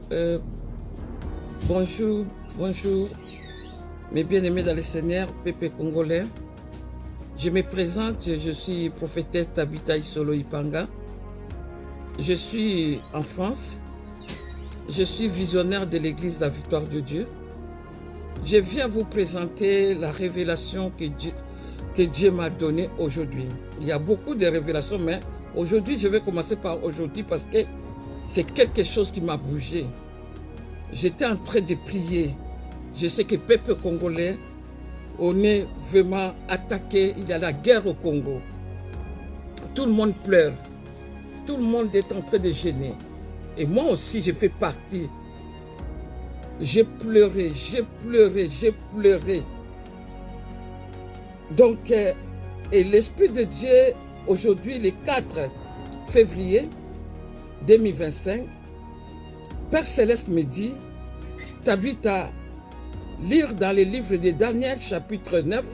Euh, bonjour, bonjour, mes bien-aimés dans le Seigneur, Pépé Congolais. Je me présente, je suis prophétesse Tabitha Isolo Ipanga. Je suis en France. Je suis visionnaire de l'Église de la Victoire de Dieu. Je viens vous présenter la révélation que Dieu m'a donnée aujourd'hui. Il y a beaucoup de révélations, mais aujourd'hui, je vais commencer par aujourd'hui parce que c'est quelque chose qui m'a bougé. J'étais en train de prier. Je sais que peuple congolais, on est vraiment attaqué. Il y a la guerre au Congo. Tout le monde pleure. Tout le monde est en train de gêner. Et moi aussi, je fais partie. J'ai pleuré, j'ai pleuré, j'ai pleuré. Donc, et l'Esprit de Dieu, aujourd'hui, le 4 février 2025, Père Céleste me dit, Tabitha, lire dans les livres de Daniel, chapitre 9,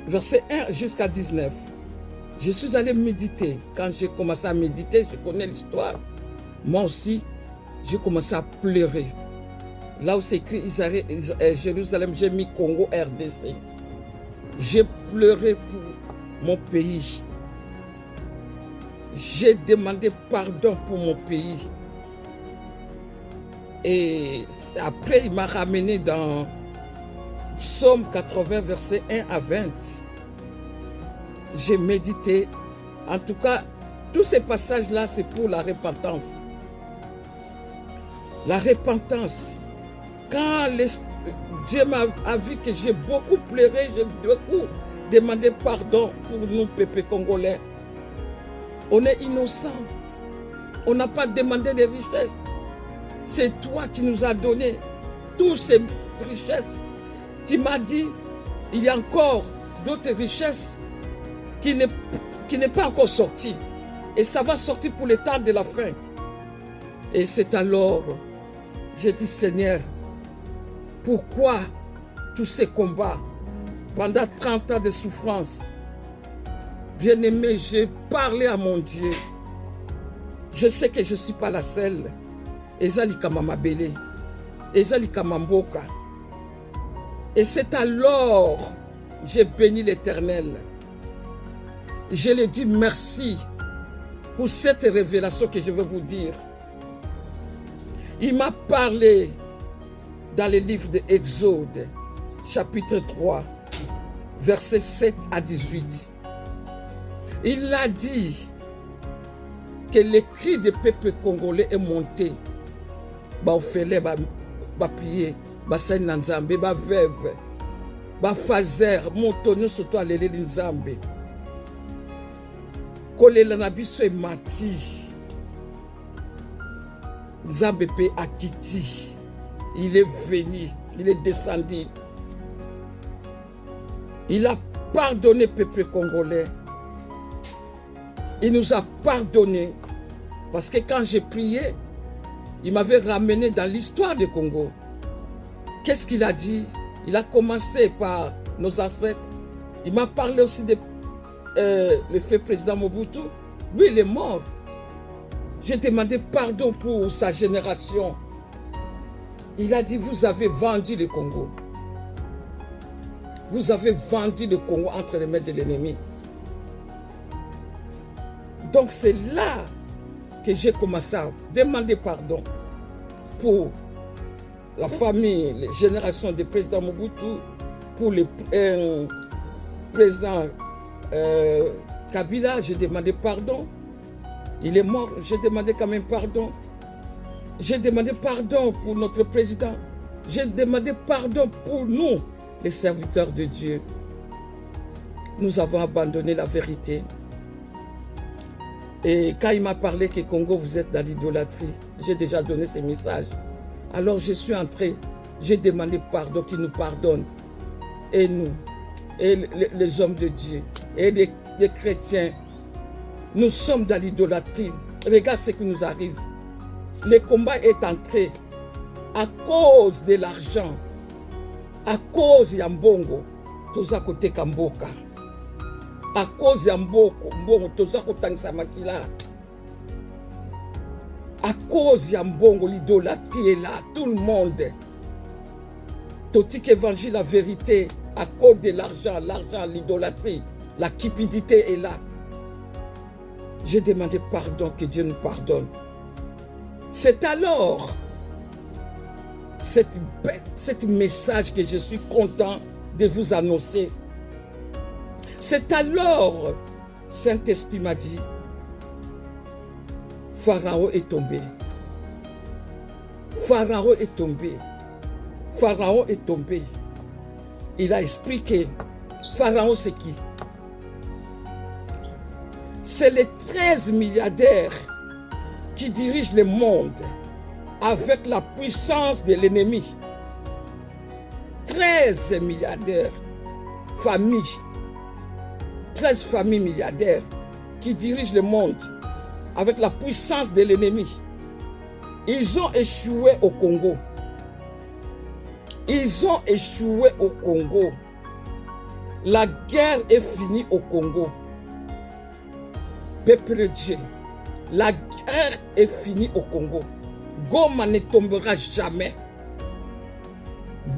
verset 1 jusqu'à 19. Je suis allé méditer. Quand j'ai commencé à méditer, je connais l'histoire. Moi aussi, j'ai commencé à pleurer. Là où c'est écrit Jérusalem, j'ai mis Congo RDC. J'ai pleuré pour mon pays. J'ai demandé pardon pour mon pays. Et après, il m'a ramené dans Psaume 80, verset 1 à 20. J'ai médité. En tout cas, tous ces passages-là, c'est pour la repentance. La repentance. Quand Dieu m'a vu que j'ai beaucoup pleuré, j'ai beaucoup demandé pardon pour nous, peuple congolais. On est innocent. On n'a pas demandé de richesses. C'est toi qui nous as donné toutes ces richesses. Tu m'as dit, il y a encore d'autres richesses qui n'est pas encore sortie. Et ça va sortir pour le temps de la fin. Et c'est alors, j'ai dit, Seigneur, pourquoi tous ces combats pendant 30 ans de souffrance? Bien-aimé, j'ai parlé à mon Dieu. Je sais que je ne suis pas la seule. Ezali Kamamabele, Ezali Kamamboka. Et c'est alors j'ai béni l'Éternel. Je lui dis merci pour cette révélation que je vais vous dire. Il m'a parlé dans le livre de Exode, chapitre 3, versets 7 à 18. Il a dit que le cri du peuple congolais est monté. Ba ofele, ba prier, ba saini na nzambe, ba veuve, ba fazer, montoni surtout alele nzambe. Kolela na biso emati. Nzambe pe akiti. Il est venu, il est descendu. Il a pardonné peuple congolais. Il nous a pardonné. Parce que quand j'ai prié, il m'avait ramené dans l'histoire du Congo. Qu'est-ce qu'il a dit? Il a commencé par nos ancêtres. Il m'a parlé aussi de le fait président Mobutu. Lui, il est mort. J'ai demandé pardon pour sa génération. Il a dit, vous avez vendu le Congo. Vous avez vendu le Congo entre les mains de l'ennemi. Donc c'est là que j'ai commencé à demander pardon pour la famille, les générations du président Mobutu, pour le président Kabila, j'ai demandé pardon. Il est mort, j'ai demandé quand même pardon. J'ai demandé pardon pour notre président. J'ai demandé pardon pour nous, les serviteurs de Dieu. Nous avons abandonné la vérité. Et quand il m'a parlé que Congo, vous êtes dans l'idolâtrie, j'ai déjà donné ces messages. Alors je suis entré, j'ai demandé pardon, qu'il nous pardonne. Et nous, et les hommes de Dieu, et les chrétiens, nous sommes dans l'idolâtrie. Regarde ce qui nous arrive. Le combat est entré à cause de l'argent, à cause de Mbongo, tous à côté Kamboka. À cause ya mbongo toza kotangisa makila. À cause Yambongo, l'idolâtrie est là, tout le monde. Totique évangile, la vérité, à cause de l'argent, l'idolâtrie, la cupidité est là. J'ai demandé pardon, que Dieu nous pardonne. C'est alors cette message que je suis content de vous annoncer. C'est alors, Saint-Esprit m'a dit, Pharaon est tombé. Pharaon est tombé. Pharaon est tombé. Il a expliqué. Pharaon, c'est qui? C'est les 13 milliardaires qui dirigent le monde avec la puissance de l'ennemi. 13 milliardaires, familles. 13 familles milliardaires qui dirigent le monde avec la puissance de l'ennemi. Ils ont échoué au Congo. Ils ont échoué au Congo. La guerre est finie au Congo. Peuple de Dieu, la guerre est finie au Congo. Goma ne tombera jamais.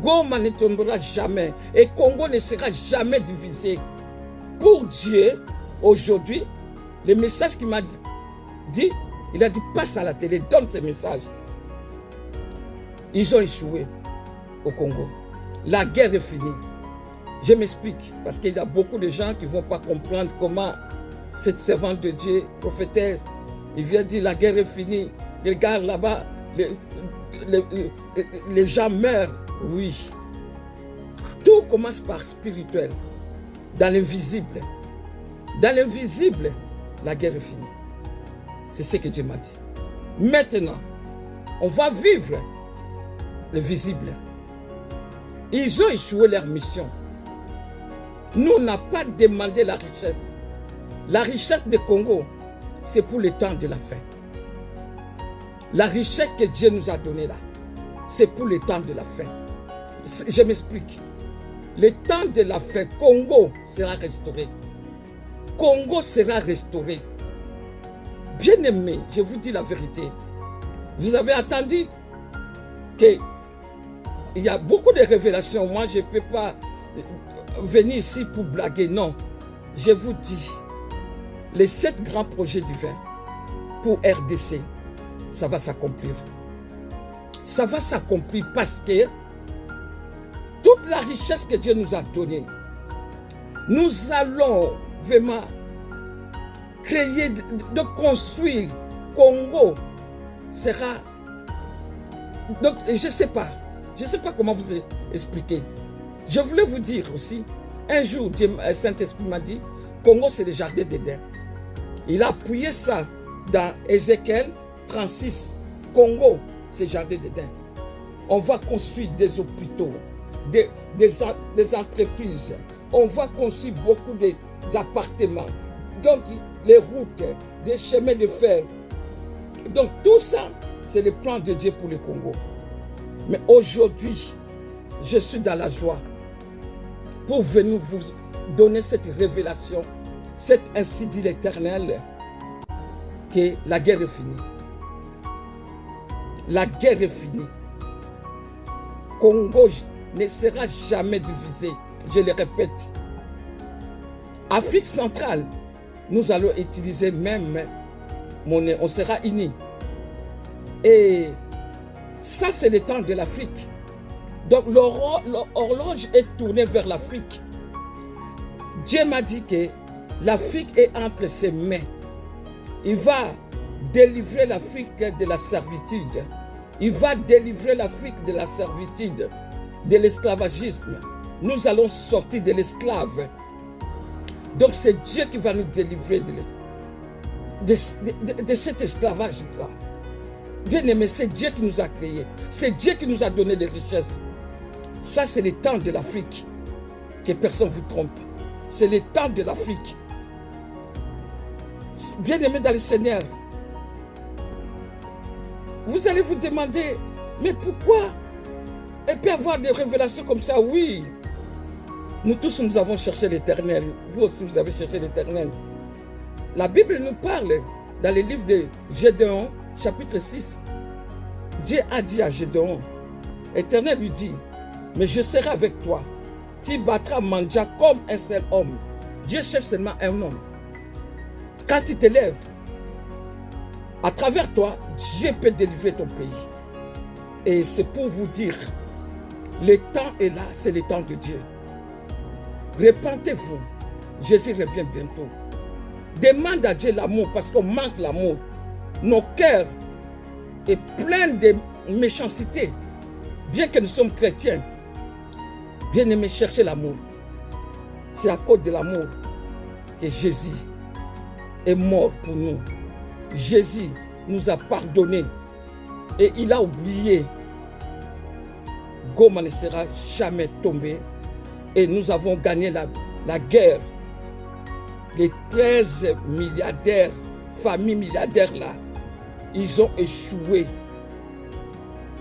Goma ne tombera jamais. Et Congo ne sera jamais divisé. Pour Dieu, aujourd'hui, le message qu'il m'a dit, il a dit passe à la télé, donne ce message. Ils ont échoué au Congo. La guerre est finie. Je m'explique, parce qu'il y a beaucoup de gens qui ne vont pas comprendre comment cette servante de Dieu, prophétesse, il vient dire la guerre est finie. Regarde là-bas, les gens meurent. Oui. Tout commence par spirituel. Dans l'invisible. Dans l'invisible, la guerre est finie. C'est ce que Dieu m'a dit. Maintenant, on va vivre le visible. Ils ont échoué leur mission. Nous, on n'a pas demandé la richesse. La richesse du Congo, c'est pour le temps de la fin. La richesse que Dieu nous a donnée là, c'est pour le temps de la fin. Je m'explique. Le temps de la fin, Congo sera restauré. Congo sera restauré. Bien-aimé, je vous dis la vérité. Vous avez attendu qu'il y a beaucoup de révélations. Moi, je ne peux pas venir ici pour blaguer. Non. Je vous dis, les 7 grands projets divins pour RDC, ça va s'accomplir. Ça va s'accomplir parce que toute la richesse que Dieu nous a donnée, nous allons vraiment créer, de construire. Congo sera... Donc, je ne sais pas comment vous expliquer. Je voulais vous dire aussi, un jour, Saint-Esprit m'a dit, Congo c'est le jardin d'Éden. Il a appuyé ça dans Ézéchiel 36. Congo, c'est le jardin d'Éden. On va construire des hôpitaux, des entreprises. On va construire beaucoup d'appartements. Donc, les routes, des chemins de fer. Donc, tout ça, c'est le plan de Dieu pour le Congo. Mais aujourd'hui, je suis dans la joie pour venir vous donner cette révélation, cet ainsi dit l'Éternel, que la guerre est finie. La guerre est finie. Congo ne sera jamais divisé, je le répète. Afrique centrale, nous allons utiliser même monnaie, on sera unis. Et ça, c'est le temps de l'Afrique. Donc, l'horloge est tournée vers l'Afrique. Dieu m'a dit que l'Afrique est entre ses mains. Il va délivrer l'Afrique de la servitude. Il va délivrer l'Afrique de la servitude, de l'esclavagisme. Nous allons sortir de l'esclave. Donc, c'est Dieu qui va nous délivrer de cet esclavage-là. Bien aimé, c'est Dieu qui nous a créés. C'est Dieu qui nous a donné des richesses. Ça, c'est le temps de l'Afrique. Que personne ne vous trompe. C'est le temps de l'Afrique. Bien aimé dans le Seigneur. Vous allez vous demander, mais pourquoi il peut y avoir des révélations comme ça? Oui. Nous tous, nous avons cherché l'Éternel. Vous aussi, vous avez cherché l'Éternel. La Bible nous parle, dans le livre de Gédéon, chapitre 6, Dieu a dit à Gédéon, Éternel lui dit, mais je serai avec toi. Tu battras Mandja comme un seul homme. Dieu cherche seulement un homme. Quand tu te lèves, à travers toi, Dieu peut délivrer ton pays. Et c'est pour vous dire, le temps est là, c'est le temps de Dieu. Repentez-vous. Jésus revient bientôt. Demande à Dieu l'amour parce qu'on manque l'amour. Nos cœurs sont pleins de méchanceté. Bien que nous sommes chrétiens, bien-aimés, cherchez l'amour. C'est à cause de l'amour que Jésus est mort pour nous. Jésus nous a pardonné et il a oublié. Goma ne sera jamais tombé et nous avons gagné la guerre. Les 13 milliardaires, familles milliardaires là, ils ont échoué.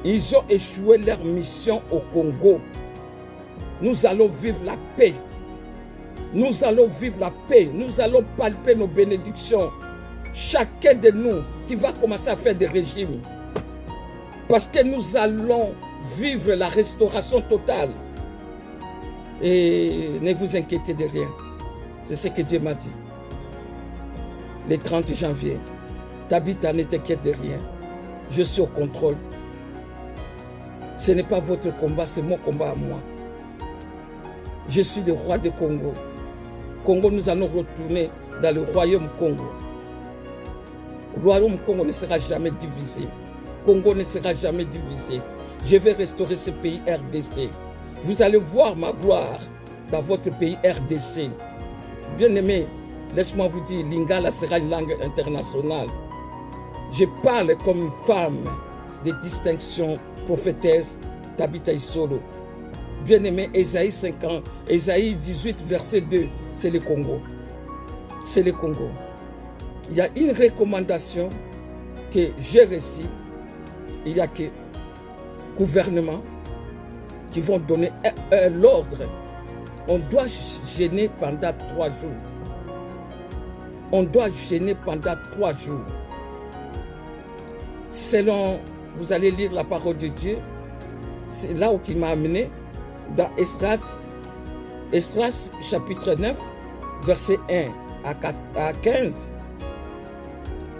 Ils ont échoué leur mission au Congo. Nous allons vivre la paix. Nous allons vivre la paix. Nous allons palper nos bénédictions. Chacun de nous qui va commencer à faire des régimes. Parce que nous allons vivre la restauration totale. Et ne vous inquiétez de rien. C'est ce que Dieu m'a dit. Le 30 janvier, Tabitha, ne t'inquiète de rien. Je suis au contrôle. Ce n'est pas votre combat, c'est mon combat à moi. Je suis le roi du Congo. Congo, nous allons retourner dans le royaume Congo. Le royaume Congo ne sera jamais divisé. Congo ne sera jamais divisé. Je vais restaurer ce pays RDC. Vous allez voir ma gloire dans votre pays RDC. Bien-aimé, laisse-moi vous dire, Lingala sera une langue internationale. Je parle comme une femme de distinction prophétesse Tabitha Isolo. Bien-aimé, Ésaïe 50, Ésaïe 18, verset 2, c'est le Congo. C'est le Congo. Il y a une recommandation que j'ai reçue. Il y a que gouvernement qui vont donner l'ordre. On doit jeûner pendant 3 jours. On doit jeûner pendant 3 jours. Selon, vous allez lire la parole de Dieu. C'est là où il m'a amené. Dans Esdras chapitre 9, verset 1 à 15.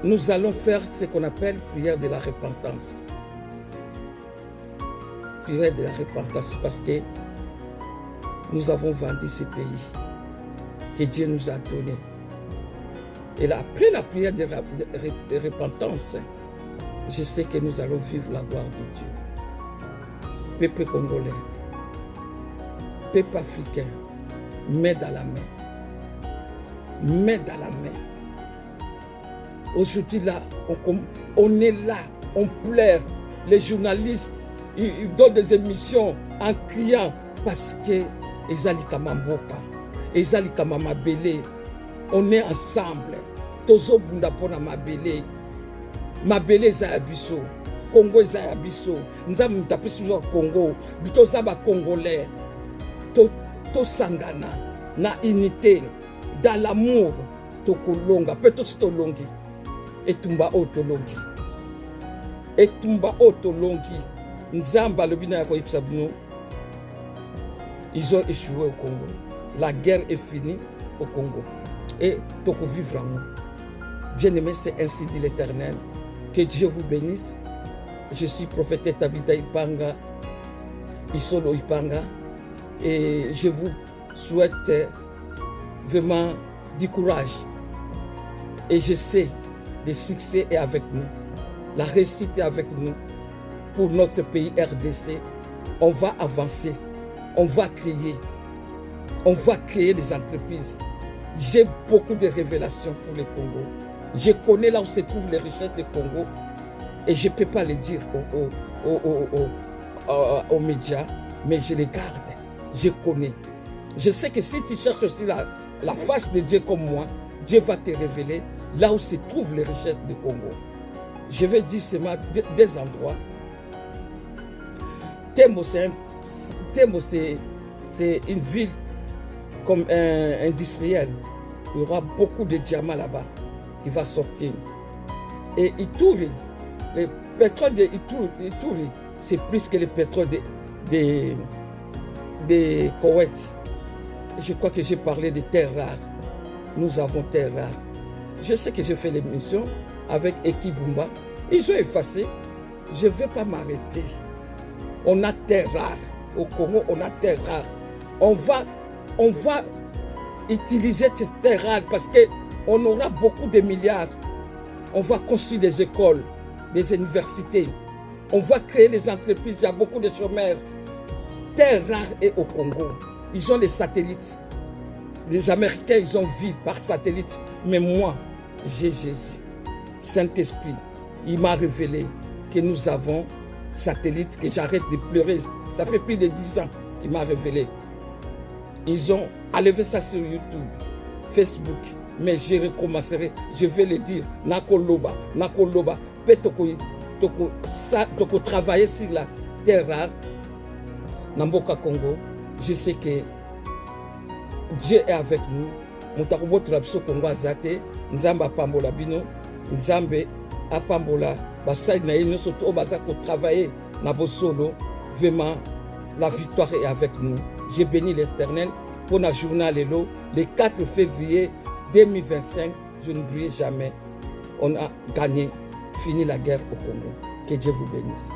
Nous allons faire ce qu'on appelle prière de la repentance. Prière de la repentance parce que nous avons vendu ce pays que Dieu nous a donné. Et là, après la prière de repentance, je sais que nous allons vivre la gloire de Dieu. Peuple congolais, peuple africain, main dans la main. Main dans la main. Aujourd'hui, là, on est là, on pleure. Les journalistes, ils donnent des émissions en criant parce que Ezali Kamamboka, Ezali Kamamabele, on est ensemble. Tozo Bunda pona Mabele, Mabele Zayabiso, Congo Zayabiso, Nzam Mutapisuzo Congo, Bitozaba Congolais, to Sangana, na unité, dans l'amour, Tokolonga, Petos Tolongi, Etumba Otolongi, Etumba Otolongi, Nzamba le bina yako ipsabino. Ils ont échoué au Congo. La guerre est finie au Congo. Et Toko vivre en nous. Bien-aimé, c'est ainsi dit l'Éternel. Que Dieu vous bénisse. Je suis prophète Tabitha Ipanga, Isolo Ipanga. Et je vous souhaite vraiment du courage. Et je sais, le succès est avec nous. La réussite est avec nous. Pour notre pays RDC, on va avancer. On va créer des entreprises. J'ai beaucoup de révélations pour le Congo. Je connais là où se trouvent les richesses du Congo et je ne peux pas les dire aux médias, mais je les garde. Je connais. Je sais que si tu cherches aussi la face de Dieu comme moi, Dieu va te révéler là où se trouvent les richesses du Congo. Je vais dire seulement des endroits. Tembo, c'est une ville comme industrielle. Il y aura beaucoup de diamants là-bas qui va sortir. Et Ituri, le pétrole de Ituri, c'est plus que le pétrole de Koweït. Je crois que j'ai parlé de terres rares. Nous avons terres rares. Je sais que j'ai fait l'émission avec Ekibumba. Ils ont effacé. Je ne vais pas m'arrêter. On a terres rares. Au Congo, on a terres rares. On va utiliser ces terres rares parce qu'on aura beaucoup de milliards. On va construire des écoles, des universités. On va créer des entreprises. Il y a beaucoup de chômeurs. Terres rares et au Congo. Ils ont les satellites. Les Américains, ils ont vu par satellite. Mais moi, j'ai Jésus. Saint-Esprit, il m'a révélé que nous avons satellite, que j'arrête de pleurer. Ça fait plus de 10 ans qu'il m'a révélé. Ils ont enlevé ça sur YouTube, Facebook. Mais je recommencerai, je vais le dire. Nakoloba, toko travailler sur la terre rare. Namboka Congo, je sais que Dieu est avec nous. Mutakubo Trabso Congo Azate, Nzamba Pambola Bino, Nzambe Apambola, Basai Naïno Soto Bazako travailler Nabosolo. Vraiment, la victoire est avec nous. J'ai béni l'Éternel pour la journée Lélo, le 4 février 2025. Je n'oublierai jamais. On a gagné, fini la guerre au Congo. Que Dieu vous bénisse.